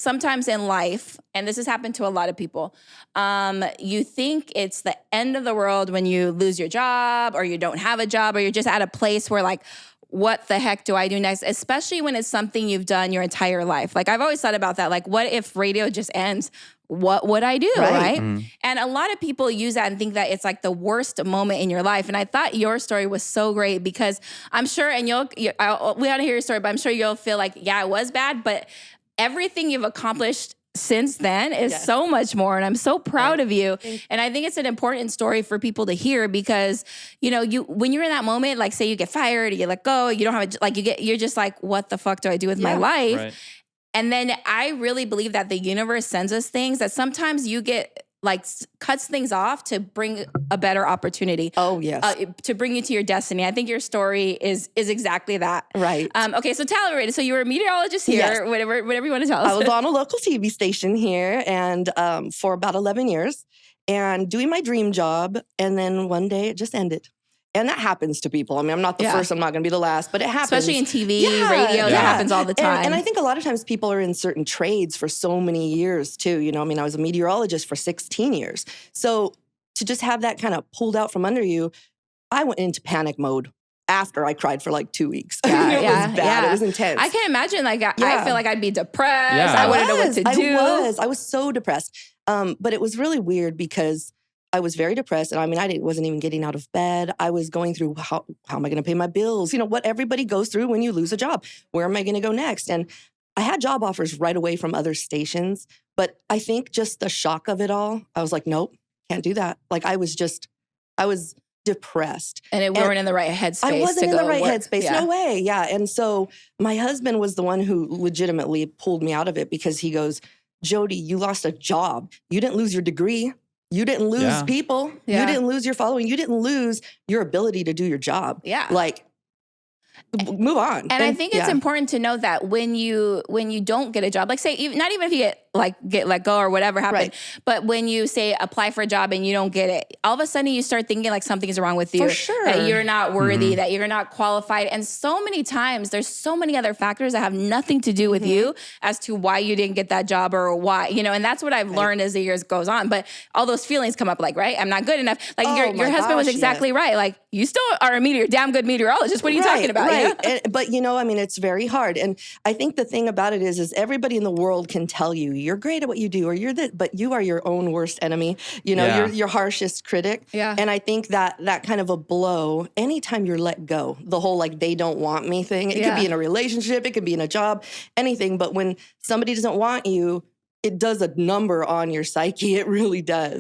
sometimes in life, and this has happened to a lot of people, you think it's the end of the world when you lose your job or you don't have a job or you're just at a place where like, what the heck do I do next? Especially when it's something you've done your entire life. Like I've always thought about that. Like what if radio just ends? What would I do, right? And a lot of people use that and think that it's like the worst moment in your life. And I thought your story was so great because I'm sure, and we want to hear your story, but I'm sure you'll feel like, yeah, it was bad, but everything you've accomplished since then is so much more. And I'm so proud of you. And I think it's an important story for people to hear because, you know, when you're in that moment, like say you get fired or you let go, you don't have you're just like, what the fuck do I do with my life? Right. And then I really believe that the universe sends us things that sometimes you get like cuts things off to bring a better opportunity. Oh, yes. To bring you to your destiny. I think your story is exactly that. Right. Okay, so tell everybody. So you were a meteorologist here, whatever you want to tell us. I was on a local TV station here and for about 11 years and doing my dream job. And then one day it just ended. And that happens to people. I mean, I'm not the first, I'm not going to be the last, but it happens. Especially in TV, radio, that happens all the time. And I think a lot of times people are in certain trades for so many years too. You know, I mean, I was a meteorologist for 16 years. So to just have that kind of pulled out from under you, I went into panic mode after I cried for like 2 weeks. It was bad. It was intense. I can imagine, like, I feel like I'd be depressed. I wouldn't know what to do. I was so depressed. But it was really weird because I was very depressed. And I mean, I wasn't even getting out of bed. I was going through how am I going to pay my bills? You know, what everybody goes through when you lose a job. Where am I going to go next? And I had job offers right away from other stations. But I think just the shock of it all, I was like, nope, can't do that. Like I was depressed. And we weren't in the right headspace. I wasn't in the right headspace. No way. Yeah. And so my husband was the one who legitimately pulled me out of it because he goes, Jodi, you lost a job. You didn't lose your degree. You didn't lose people. You didn't lose your following. You didn't lose your ability to do your job. Yeah. Like, move on. And I think it's important to know that when you don't get a job, like say, not even if you get let go or whatever happened, but when you say apply for a job and you don't get it, all of a sudden you start thinking like something's wrong with you. For sure. That you're not worthy, that you're not qualified. And so many times there's so many other factors that have nothing to do with you as to why you didn't get that job or why, you know, and that's what I've learned as the years goes on. But all those feelings come up like, right? I'm not good enough. Like your husband was exactly right. Like you still are a damn good meteorologist. What are you talking about? Right. But you know, I mean, it's very hard. And I think the thing about it is everybody in the world can tell you you're great at what you do, or but you are your own worst enemy. You know, you're your harshest critic. Yeah. And I think that kind of a blow, anytime you're let go, the whole like they don't want me thing, it could be in a relationship, it could be in a job, anything. But when somebody doesn't want you, it does a number on your psyche. It really does.